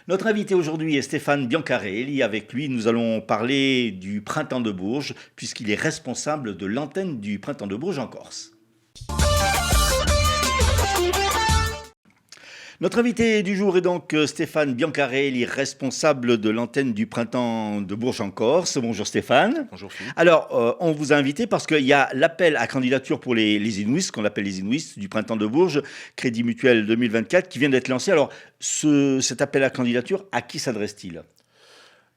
Notre invité aujourd'hui est Stéphane Biancarelli. Avec lui, nous allons parler du Printemps de Bourges, puisqu'il est responsable de l'antenne du Printemps de Bourges en Corse. Notre invité du jour est donc Stéphane Biancarelli, responsable de l'antenne du Printemps de Bourges en Corse. Bonjour Stéphane. Bonjour Philippe. Alors, on vous a invité parce qu'il y a l'appel à candidature pour les Inuits, ce qu'on appelle les Inuits du Printemps de Bourges, Crédit Mutuel 2024, qui vient d'être lancé. Alors, cet appel à candidature, à qui s'adresse-t-il?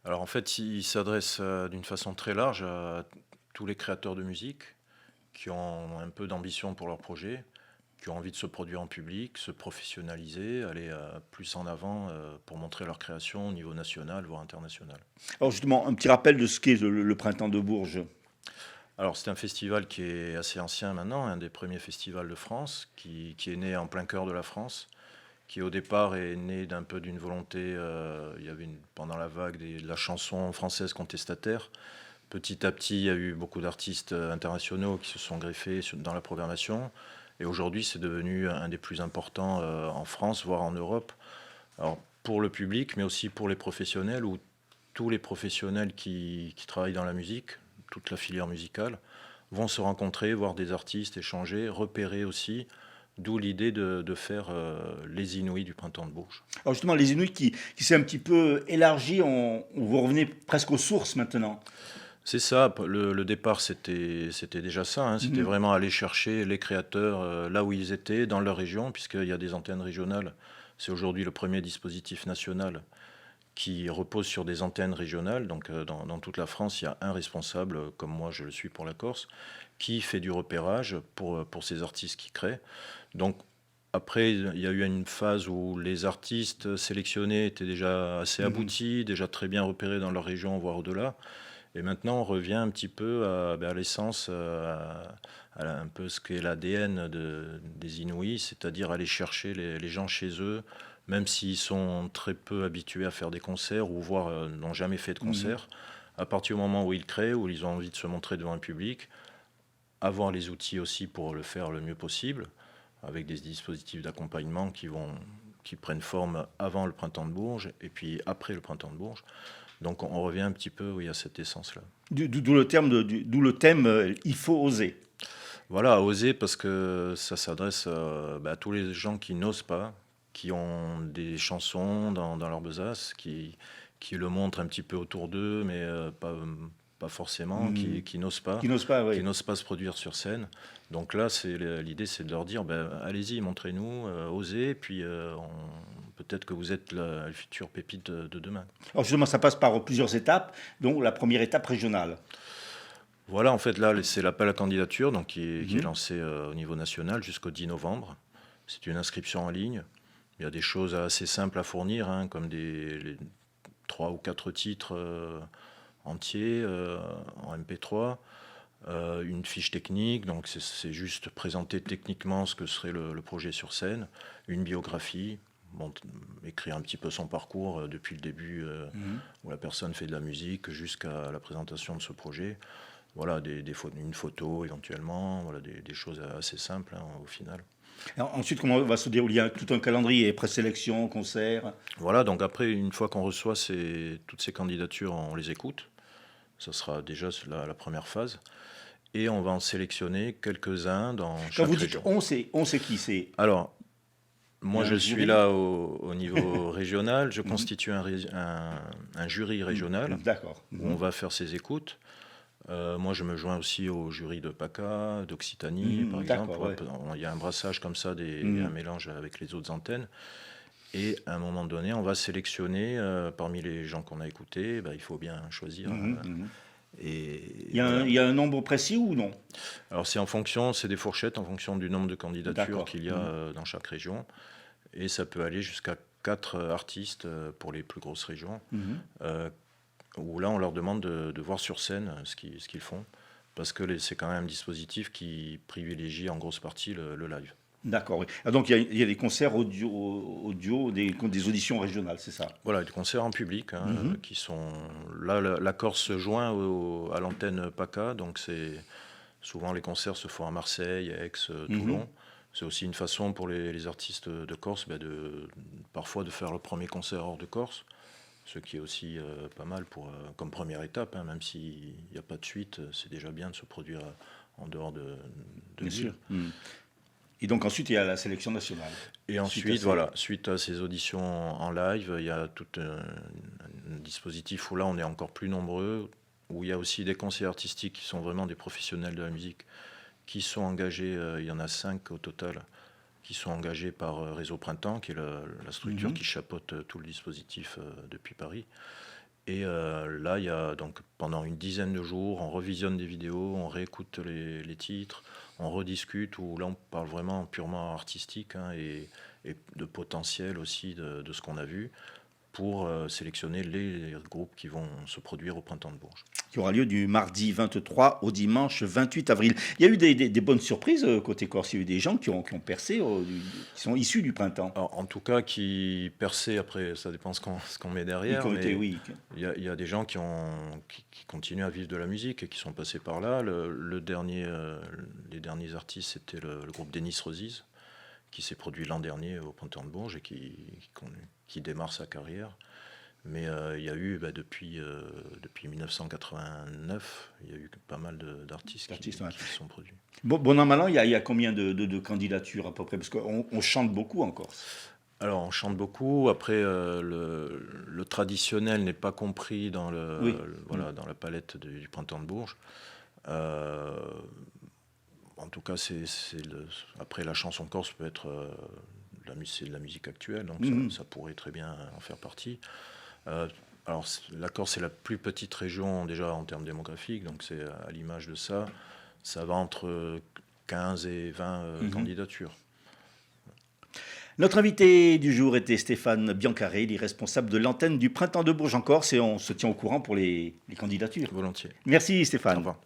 Alors en fait, il s'adresse d'une façon très large à tous les créateurs de musique qui ont un peu d'ambition pour leur projet, qui ont envie de se produire en public, se professionnaliser, aller plus en avant pour montrer leur création au niveau national, voire international. Alors justement, un petit rappel de ce qu'est le Printemps de Bourges. Alors c'est un festival qui est assez ancien maintenant, un des premiers festivals de France, qui est né en plein cœur de la France, qui au départ est né d'un peu d'une volonté, il y avait pendant la vague de la chanson française contestataire. Petit à petit, il y a eu beaucoup d'artistes internationaux qui se sont greffés dans la programmation. Et aujourd'hui, c'est devenu un des plus importants en France, voire en Europe. Alors, pour le public, mais aussi pour les professionnels, où tous les professionnels qui travaillent dans la musique, toute la filière musicale, vont se rencontrer, voir des artistes, échanger, repérer aussi. D'où l'idée de faire les Inouïs du Printemps de Bourges. Alors justement, les Inuits qui s'est un petit peu élargi, vous revenez presque aux sources maintenant. C'est ça, le départ c'était déjà ça, hein. C'était vraiment aller chercher les créateurs là où ils étaient, dans leur région, puisqu'il y a des antennes régionales. C'est aujourd'hui le premier dispositif national qui repose sur des antennes régionales. Donc dans toute la France, il y a un responsable, comme moi je le suis pour la Corse, qui fait du repérage pour ces artistes qui créent. Donc après, il y a eu une phase où les artistes sélectionnés étaient déjà assez aboutis, déjà très bien repérés dans leur région, voire au-delà. Et maintenant, on revient un petit peu à l'essence, à un peu ce qu'est l'ADN des Inuits, c'est-à-dire aller chercher les gens chez eux, même s'ils sont très peu habitués à faire des concerts ou voire n'ont jamais fait de concert. À partir du moment où ils créent, où ils ont envie de se montrer devant un public, avoir les outils aussi pour le faire le mieux possible, avec des dispositifs d'accompagnement qui prennent forme avant le Printemps de Bourges et puis après le Printemps de Bourges. Donc on revient un petit peu, oui, à cette essence-là. D'où le terme, d'où le thème il faut oser. Voilà, oser parce que ça s'adresse à tous les gens qui n'osent pas, qui ont des chansons dans leur besace, qui le montrent un petit peu autour d'eux, mais pas forcément, qui n'osent pas, Qui n'osent pas, qui oui. n'osent pas se produire sur scène. Donc là, l'idée, c'est de leur dire, allez-y, montrez-nous, osez, puis peut-être que vous êtes la future pépite de demain. Alors justement, ça passe par plusieurs étapes, dont la première étape régionale. Voilà, en fait, là, c'est l'appel à candidature donc, qui est lancé au niveau national jusqu'au 10 novembre. C'est une inscription en ligne. Il y a des choses assez simples à fournir, hein, comme les 3 ou 4 titres entiers en MP3, une fiche technique, donc c'est juste présenter techniquement ce que serait le projet sur scène, une biographie, écrire un petit peu son parcours depuis le début où la personne fait de la musique jusqu'à la présentation de ce projet. Voilà, une photo éventuellement, voilà, des choses assez simples hein, au final. Alors, ensuite, comment va se dérouler tout un calendrier, présélection, concert? Voilà, donc après, une fois qu'on reçoit toutes ces candidatures, on les écoute. Ça sera déjà la première phase. Et on va en sélectionner quelques-uns dans Quand chaque vous dites région. on, c'est qui? C'est Alors, moi, un je jury? suis là au niveau régional. Je constitue un jury régional D'accord. où on va faire ces écoutes. Moi, je me joins aussi au jury de PACA, d'Occitanie, par exemple. D'accord, ouais. Il y a un brassage comme ça, un mélange avec les autres antennes. Et à un moment donné, on va sélectionner parmi les gens qu'on a écoutés. Il faut bien choisir. Et voilà. Il y a un nombre précis ou non? Alors c'est des fourchettes en fonction du nombre de candidatures D'accord. qu'il y a dans chaque région. Et ça peut aller jusqu'à 4 artistes pour les plus grosses régions. Où là, on leur demande de voir sur scène ce qu'ils font. Parce que c'est quand même un dispositif qui privilégie en grosse partie le live. D'accord, oui. Ah, donc il y a des concerts audio, des auditions régionales, c'est ça? Voilà, des concerts en public hein, qui sont... Là, la Corse se joint à l'antenne PACA, donc souvent les concerts se font à Marseille, Aix, Toulon. c'est aussi une façon pour les artistes de Corse parfois de faire le premier concert hors de Corse, ce qui est aussi pas mal comme première étape, hein, même s'il n'y a pas de suite, c'est déjà bien de se produire en dehors de Bien l'île. sûr. Et donc ensuite, il y a la sélection nationale. Et ensuite, suite à ces auditions en live, il y a tout un dispositif où là, on est encore plus nombreux, où il y a aussi des conseillers artistiques qui sont vraiment des professionnels de la musique, qui sont engagés, il y en a 5 au total, qui sont engagés par Réseau Printemps, qui est la structure qui chapeaute tout le dispositif depuis Paris. Et là, il y a donc pendant une dizaine de jours, on revisionne des vidéos, on réécoute les titres, on rediscute, où là on parle vraiment purement artistique, hein, et de potentiel aussi de ce qu'on a vu, pour sélectionner les groupes qui vont se produire au Printemps de Bourges. Qui aura lieu du mardi 23 au dimanche 28 avril. Il y a eu des bonnes surprises côté Corse. Il y a eu des gens qui ont percé, qui sont issus du printemps. Alors, en tout cas, qui perçaient, après, ça dépend ce qu'on met derrière. Oui. Il y a des gens qui continuent à vivre de la musique et qui sont passés par là. Les derniers artistes, c'était le groupe Denis Rosies, qui s'est produit l'an dernier au Printemps de Bourges et qui démarre sa carrière. Mais il y a eu, depuis 1989, il y a eu pas mal d'artistes qui se sont produits. Bon an, mal an, il y a combien de candidatures à peu près? Parce qu'on chante beaucoup en Corse. Alors, on chante beaucoup. Après, le traditionnel n'est pas compris dans dans la palette du Printemps de Bourges. En tout cas, après, la chanson corse peut être c'est de la musique actuelle, donc ça pourrait très bien en faire partie. Alors, la Corse est la plus petite région déjà en termes démographiques, donc c'est à l'image de ça. Ça va entre 15 et 20 candidatures. Notre invité du jour était Stéphane Biancaré, il est responsable de l'antenne du Printemps de Bourges en Corse, et on se tient au courant pour les candidatures. Volontiers. Merci Stéphane. Au revoir.